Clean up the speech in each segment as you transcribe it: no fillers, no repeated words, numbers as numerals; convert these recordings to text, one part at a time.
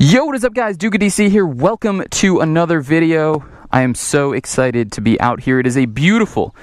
Yo, what is up guys? Duke DC here. Welcome to another video. I am so excited to be out here. It is a beautiful,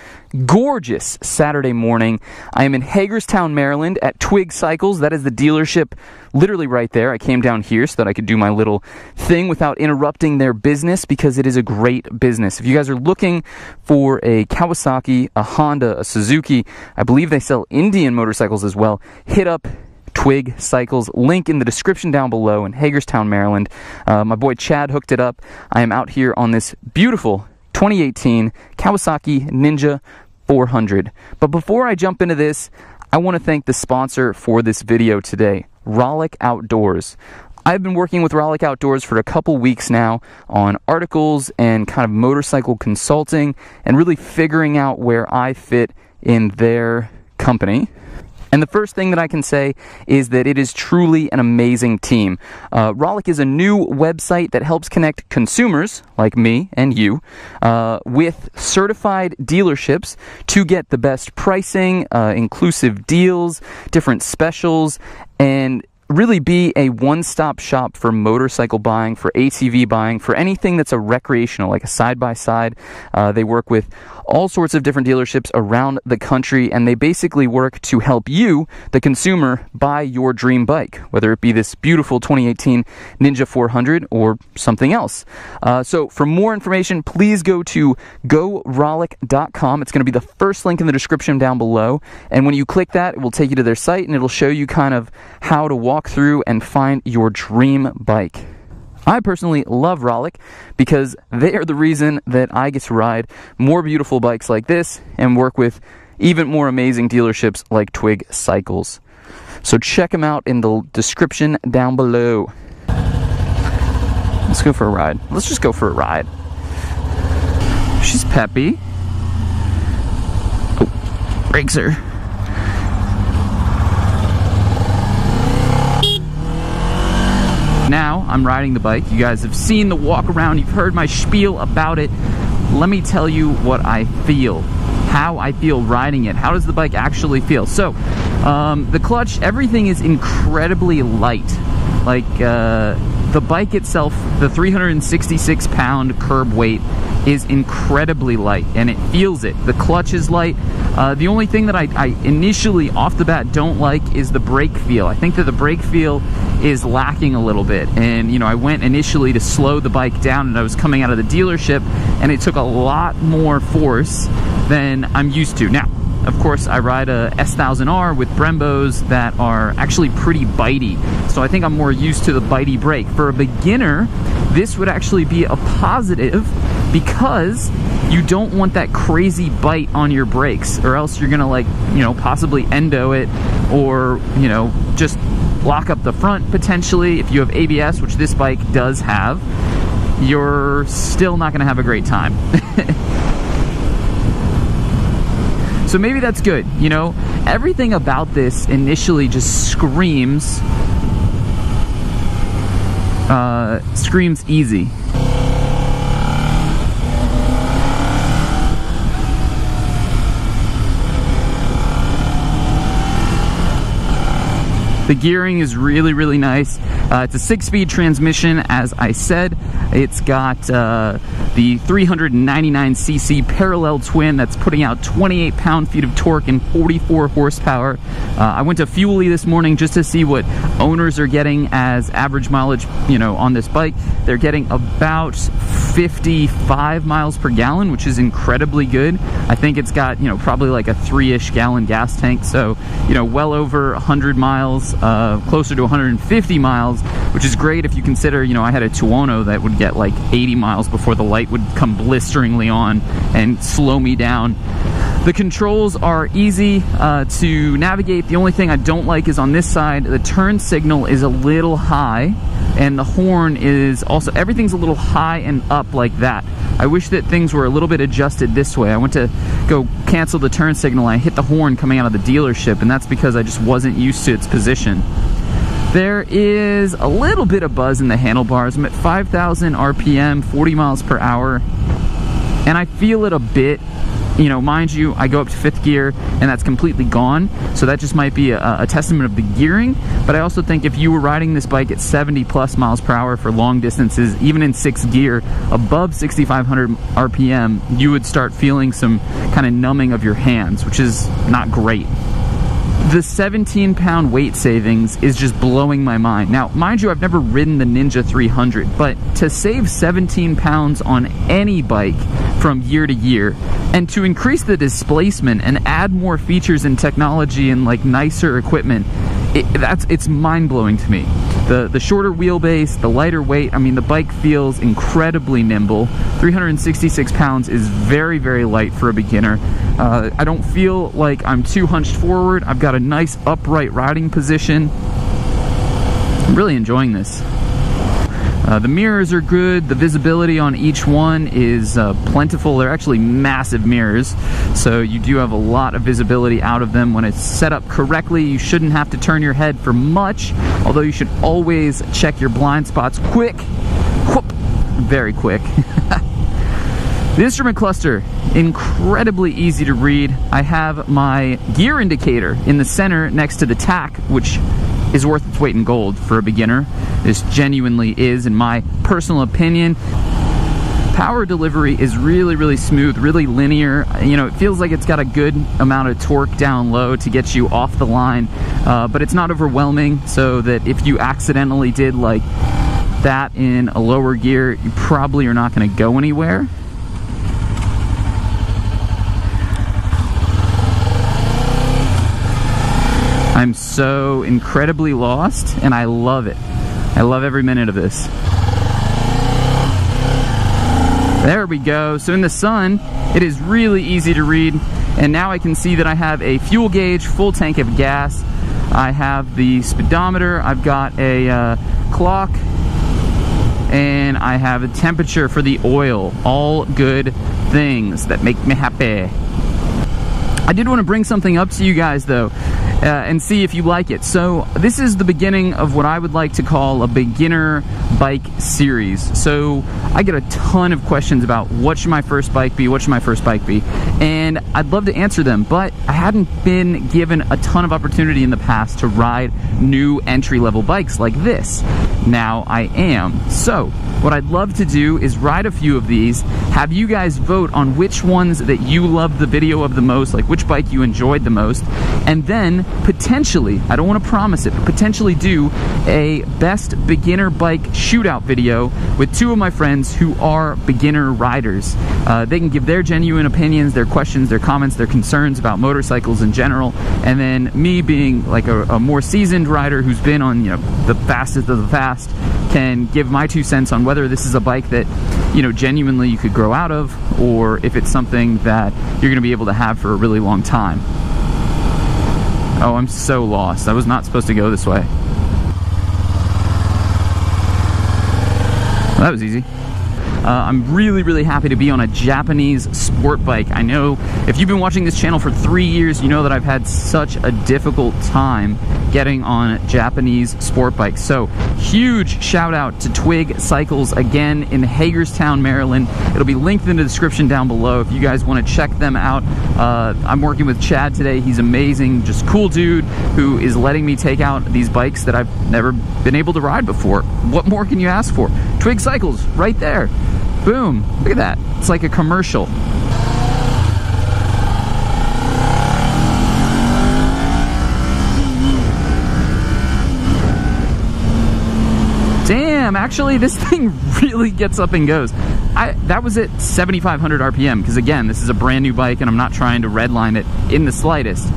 gorgeous Saturday morning. I am in Hagerstown, Maryland at Twig Cycles. That is the dealership literally right there. I came down here so that I could do my little thing without interrupting their business because it is a great business. If you guys are looking for a Kawasaki, a Honda, a Suzuki, I believe they sell Indian motorcycles as well, hit up Twig Cycles, link in the description down below in Hagerstown, Maryland. My boy Chad hooked it up. I am out here on this beautiful 2018 Kawasaki Ninja 400. But before I jump into this, I want to thank the sponsor for this video today, Rollick Outdoors. I've been working with Rollick Outdoors for a couple weeks now on articles and kind of motorcycle consulting and really figuring out where I fit in their company. And the first thing that I can say is that it is truly an amazing team. Rollick is a new website that helps connect consumers, like me and you, with certified dealerships to get the best pricing, inclusive deals, different specials, and really be a one-stop shop for motorcycle buying, for ATV buying, for anything that's a recreational, like a side-by-side. They work with all sorts of different dealerships around the country, and they basically work to help you, the consumer, buy your dream bike, whether it be this beautiful 2018 Ninja 400 or something else. So for more information, please go to gorollick.com. It's going to be the first link in the description down below, and when you click that, it will take you to their site, and it'll show you kind of how to walk through and find your dream bike. I personally love Rollick because they are the reason that I get to ride more beautiful bikes like this and work with even more amazing dealerships like Twig Cycles. So check them out in the description down below. Let's go for a ride. Let's just go for a ride. She's peppy. Oh, brakes her. Now I'm riding the bike. You guys have seen the walk around. You've heard my spiel about it. Let me tell you what I feel, how I feel riding it. How does the bike actually feel? So the clutch, everything is incredibly light. Like the bike itself, the 366-pound curb weight is incredibly light, and it feels it. The clutch is light. The only thing that I initially off the bat don't like is the brake feel. I think that the brake feel is lacking a little bit, and you know, I went initially to slow the bike down, and I was coming out of the dealership, and it took a lot more force than I'm used to. Now, of course, I ride a S1000R with Brembos that are actually pretty bitey, so I think I'm more used to the bitey brake. For a beginner, this would actually be a positive because you don't want that crazy bite on your brakes, or else you're gonna, like, you know, possibly endo it, or, you know, just lock up the front potentially. If you have ABS, which this bike does have, you're still not gonna have a great time. So maybe that's good, you know? Everything about this initially just screams easy. The gearing is really, really nice. It's a 6-speed transmission, as I said. It's got the 399cc parallel twin that's putting out 28 pound-feet of torque and 44 horsepower. I went to Fuelie this morning just to see what owners are getting as average mileage, you know, on this bike. They're getting about 55 miles per gallon, which is incredibly good. I think it's got, you know, probably like a 3-ish gallon gas tank, so, you know, well over 100 miles, closer to 150 miles, which is great if you consider, you know, I had a Tuono that would get like 80 miles before the light would come blisteringly on and slow me down. The controls are easy to navigate. The only thing I don't like is on this side, the turn signal is a little high, and the horn is also, everything's a little high and up like that. I wish that things were a little bit adjusted this way. I went to go cancel the turn signal, and I hit the horn coming out of the dealership, and that's because I just wasn't used to its position. There is a little bit of buzz in the handlebars. I'm at 5,000 RPM, 40 miles per hour, and I feel it a bit You know, mind you, I go up to 5th gear and that's completely gone, so that just might be a testament of the gearing. But I also think if you were riding this bike at 70 plus miles per hour for long distances, even in 6th gear, above 6,500 RPM, you would start feeling some kind of numbing of your hands, which is not great. The 17-pound weight savings is just blowing my mind. Now, mind you, I've never ridden the Ninja 300, but to save 17 pounds on any bike from year to year, and to increase the displacement and add more features and technology and like nicer equipment, it's mind-blowing to me. The shorter wheelbase, the lighter weight, I mean, the bike feels incredibly nimble. 366 pounds is very, very light for a beginner. I don't feel like I'm too hunched forward. I've got a nice upright riding position. I'm really enjoying this. The mirrors are good. The visibility on each one is plentiful. They're actually massive mirrors, so you do have a lot of visibility out of them. When it's set up correctly, you shouldn't have to turn your head for much, although you should always check your blind spots quick. Whoop. Very quick. The instrument cluster, incredibly easy to read. I have my gear indicator in the center next to the tack, which is worth its weight in gold for a beginner. This genuinely is, in my personal opinion. Power delivery is really, really smooth, really linear. You know, it feels like it's got a good amount of torque down low to get you off the line, but it's not overwhelming, so that if you accidentally did like that in a lower gear, you probably are not going to go anywhere. I'm so incredibly lost, and I love it. I love every minute of this. There we go. So in the sun, it is really easy to read, and now I can see that I have a fuel gauge, full tank of gas. I have the speedometer, I've got a clock, and I have a temperature for the oil. All good things that make me happy. I did want to bring something up to you guys though, and see if you like it. So this is the beginning of what I would like to call a beginner bike series. So I get a ton of questions about what should my first bike be, what should my first bike be, and I'd love to answer them, but I hadn't been given a ton of opportunity in the past to ride new entry-level bikes like this. Now I am. So what I'd love to do is ride a few of these, have you guys vote on which ones that you loved the video of the most, like which bike you enjoyed the most, and then potentially, I don't want to promise it, but potentially do a best beginner bike shootout video with two of my friends who are beginner riders. They can give their genuine opinions, their questions, their comments, their concerns about motorcycles in general, and then me being like a more seasoned rider who's been on, you know, the fastest of the fast, can give my 2 cents on whether this is a bike that, you know, genuinely you could grow out of, or if it's something that you're going to be able to have for a really long time. Oh, I'm so lost. I was not supposed to go this way. Well, that was easy. I'm really, really happy to be on a Japanese sport bike. I know if you've been watching this channel for 3 years, you know that I've had such a difficult time getting on Japanese sport bikes. So huge shout out to Twig Cycles again in Hagerstown, Maryland. It'll be linked in the description down below if you guys want to check them out. I'm working with Chad today. He's amazing, just cool dude who is letting me take out these bikes that I've never been able to ride before. What more can you ask for? Twig Cycles, right there. Boom, look at that. It's like a commercial. Damn, actually this thing really gets up and goes. That was at 7,500 RPM, because again, this is a brand new bike and I'm not trying to redline it in the slightest.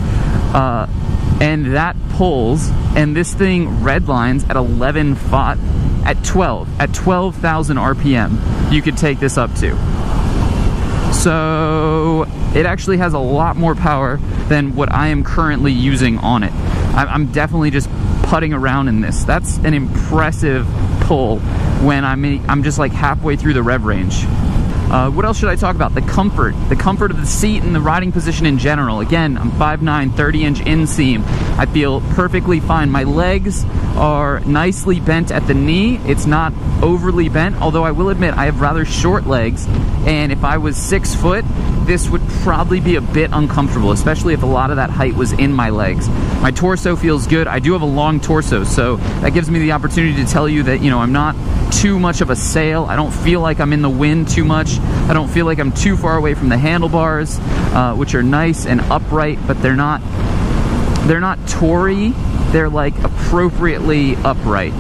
And that pulls, and this thing redlines at 12,000 RPM, you could take this up to. So it actually has a lot more power than what I am currently using on it. I'm definitely just putting around in this. That's an impressive pull when I'm just like halfway through the rev range. What else should I talk about? The comfort of the seat and the riding position in general. Again, I'm 5'9", 30-inch inseam. I feel perfectly fine. My legs are nicely bent at the knee. It's not overly bent, although I will admit I have rather short legs, and if I was 6 foot, this would probably be a bit uncomfortable, especially if a lot of that height was in my legs. My torso feels good. I do have a long torso, so that gives me the opportunity to tell you that, you know, I'm not too much of a sail. I don't feel like I'm in the wind too much. I don't feel like I'm too far away from the handlebars, which are nice and upright, but they're not Tory. They're like appropriately upright.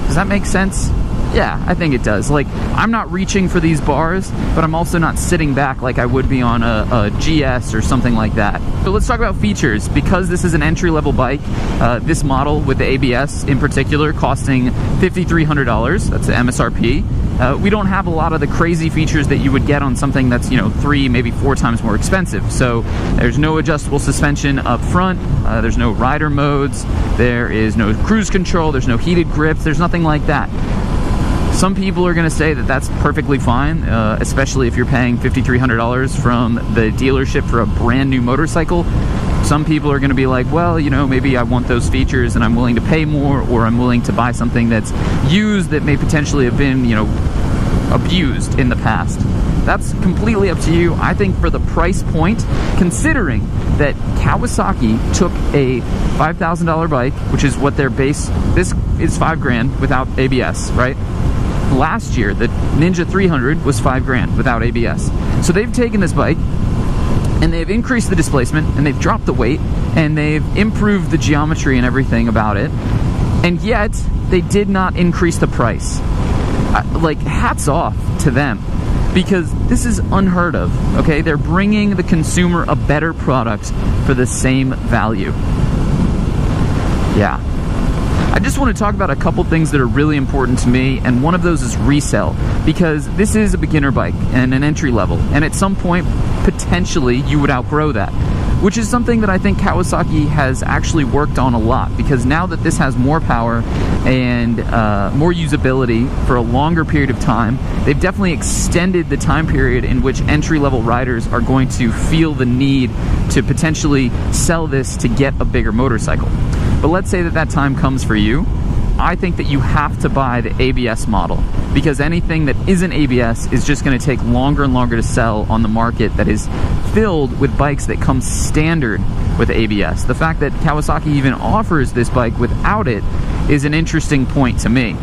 Does that make sense? Yeah, I think it does. Like, I'm not reaching for these bars, but I'm also not sitting back like I would be on a GS or something like that. So let's talk about features. Because this is an entry-level bike, this model with the ABS in particular costing $5,300, that's the MSRP, we don't have a lot of the crazy features that you would get on something that's, you know, 3, maybe 4 times more expensive. So there's no adjustable suspension up front, there's no rider modes, there is no cruise control, there's no heated grips, there's nothing like that. Some people are going to say that that's perfectly fine, especially if you're paying $5,300 from the dealership for a brand new motorcycle. Some people are going to be like, well, you know, maybe I want those features and I'm willing to pay more, or I'm willing to buy something that's used that may potentially have been, you know, abused in the past. That's completely up to you. I think for the price point, considering that Kawasaki took a $5,000 bike, which is what their base, this is $5,000 without ABS, right? Last year, the Ninja 300 was $5,000 without ABS. So they've taken this bike and they've increased the displacement and they've dropped the weight and they've improved the geometry and everything about it. And yet they did not increase the price. Like, hats off to them, because this is unheard of, okay? They're bringing the consumer a better product for the same value. Yeah. I just want to talk about a couple things that are really important to me, and one of those is resale, because this is a beginner bike and an entry level, and at some point, potentially, you would outgrow that, which is something that I think Kawasaki has actually worked on a lot, because now that this has more power and more usability for a longer period of time, they've definitely extended the time period in which entry-level riders are going to feel the need to potentially sell this to get a bigger motorcycle. But let's say that that time comes for you. I think that you have to buy the ABS model, because anything that isn't ABS is just going to take longer and longer to sell on the market that is filled with bikes that come standard with ABS. The fact that Kawasaki even offers this bike without it is an interesting point to me.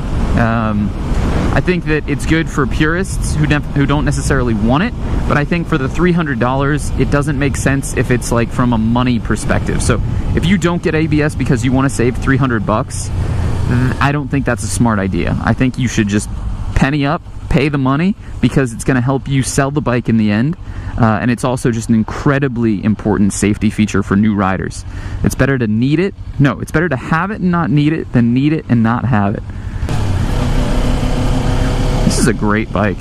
I think that it's good for purists who don't necessarily want it, but I think for the $300, it doesn't make sense if it's like from a money perspective. So if you don't get ABS because you want to save $300, I don't think that's a smart idea. I think you should just penny up, pay the money, because it's going to help you sell the bike in the end, and it's also just an incredibly important safety feature for new riders. It's better to need it. No, it's better to have it and not need it than need it and not have it. This is a great bike.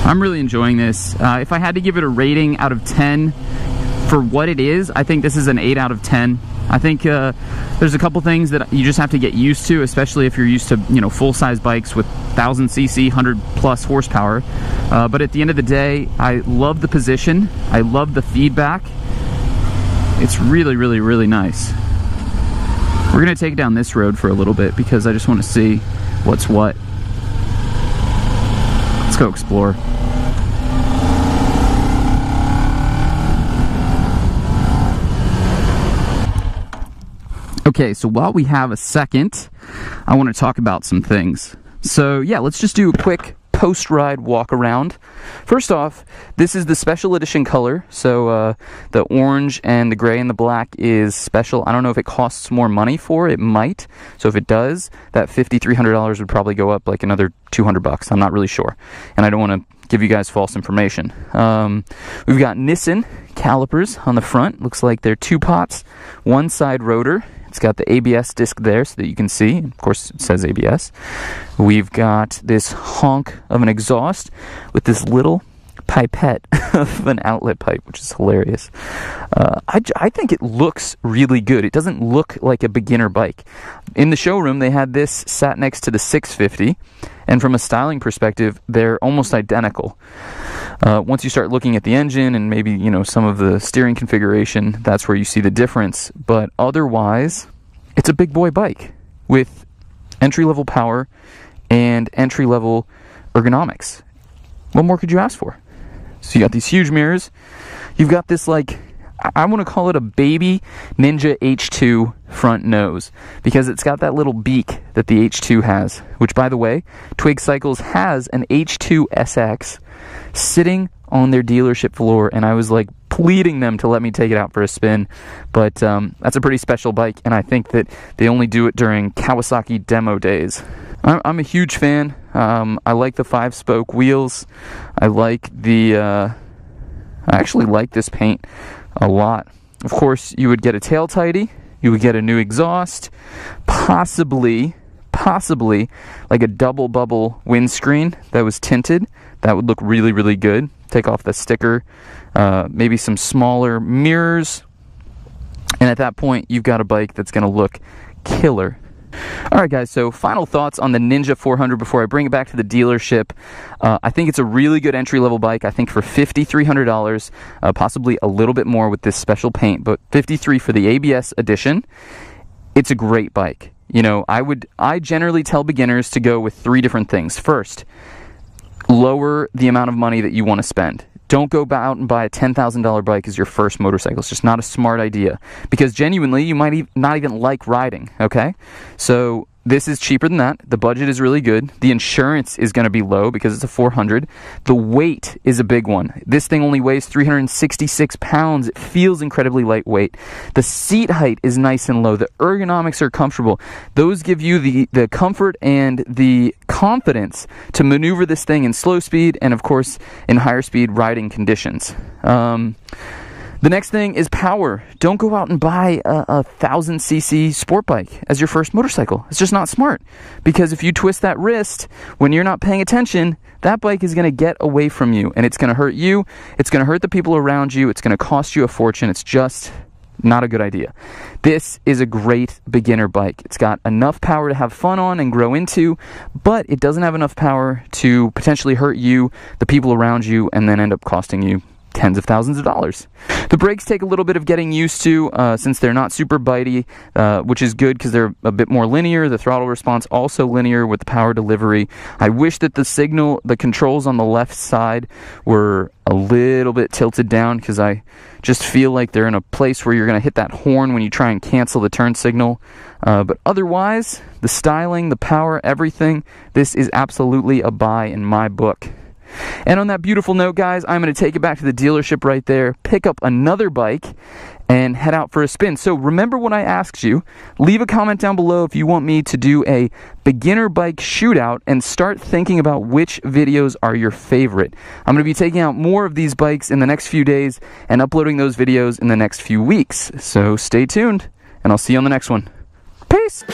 I'm really enjoying this. If I had to give it a rating out of 10 for what it is, I think this is an 8 out of 10. I think there's a couple things that you just have to get used to, especially if you're used to, you know, full-size bikes with 1000cc, 100+ horsepower. But at the end of the day, I love the position. I love the feedback. It's really, really, really nice. We're gonna take down this road for a little bit because I just want to see what's what. Let's go explore. Okay, so while we have a second, I want to talk about some things. So yeah, let's just do a quick post-ride walk around. First off, this is the special edition color, so the orange and the gray and the black is special. I don't know if it costs more money for it, might. So if it does, that $5,300 would probably go up like another $200. I'm not really sure, and I don't want to give you guys false information. We've got Nissan calipers on the front. Looks like they're 2 pots, 1 side rotor. It's got the ABS disc there so that you can see. Of course, it says ABS. We've got this honk of an exhaust with this little pipette of an outlet pipe, which is hilarious. I think it looks really good. It doesn't look like a beginner bike. In the showroom, they had this sat next to the 650, and from a styling perspective, they're almost identical. Once you start looking at the engine and maybe, you know, some of the steering configuration, that's where you see the difference. But otherwise, it's a big boy bike with entry-level power and entry-level ergonomics. What more could you ask for? So you got these huge mirrors. You've got this, like, I want to call it a baby Ninja H2 front nose, because it's got that little beak that the H2 has, which, by the way, Twig Cycles has an H2 SX sitting on their dealership floor, and I was like pleading them to let me take it out for a spin. But that's a pretty special bike, and I think that they only do it during Kawasaki demo days. I'm a huge fan. I like the 5-spoke wheels. I like the I actually like this paint a lot. Of course, you would get a tail tidy, you would get a new exhaust, possibly like a double bubble windscreen that was tinted. That would look really, really good. Take off the sticker, maybe some smaller mirrors, and at that point, you've got a bike that's going to look killer. Alright guys, so final thoughts on the Ninja 400 before I bring it back to the dealership. I think it's a really good entry-level bike. I think for $5,300, possibly a little bit more with this special paint, but $53 for the ABS edition, it's a great bike. You know, I generally tell beginners to go with 3 different things. First, lower the amount of money that you want to spend. Don't go out and buy a $10,000 bike as your first motorcycle. It's just not a smart idea, because genuinely you might not even like riding, okay? So this is cheaper than that. The budget is really good. The insurance is going to be low because it's a 400. The weight is a big one. This thing only weighs 366 pounds. It feels incredibly lightweight. The seat height is nice and low. The ergonomics are comfortable. Those give you the comfort and the confidence to maneuver this thing in slow speed and, of course, in higher speed riding conditions. The next thing is power. Don't go out and buy a 1000cc sport bike as your first motorcycle. It's just not smart, because if you twist that wrist when you're not paying attention, that bike is going to get away from you, and it's going to hurt you. It's going to hurt the people around you. It's going to cost you a fortune. It's just not a good idea. This is a great beginner bike. It's got enough power to have fun on and grow into, but it doesn't have enough power to potentially hurt you, the people around you, and then end up costing you tens of thousands of dollars. The brakes take a little bit of getting used to since they're not super bitey, which is good because they're a bit more linear. The throttle response also linear with the power delivery. I wish that the controls on the left side were a little bit tilted down, because I just feel like they're in a place where you're going to hit that horn when you try and cancel the turn signal. But otherwise, the styling, the power, everything, this is absolutely a buy in my book. And on that beautiful note, guys, I'm going to take it back to the dealership right there, pick up another bike, and head out for a spin. So remember what I asked you. Leave a comment down below if you want me to do a beginner bike shootout, and start thinking about which videos are your favorite. I'm going to be taking out more of these bikes in the next few days and uploading those videos in the next few weeks. So stay tuned, and I'll see you on the next one. Peace!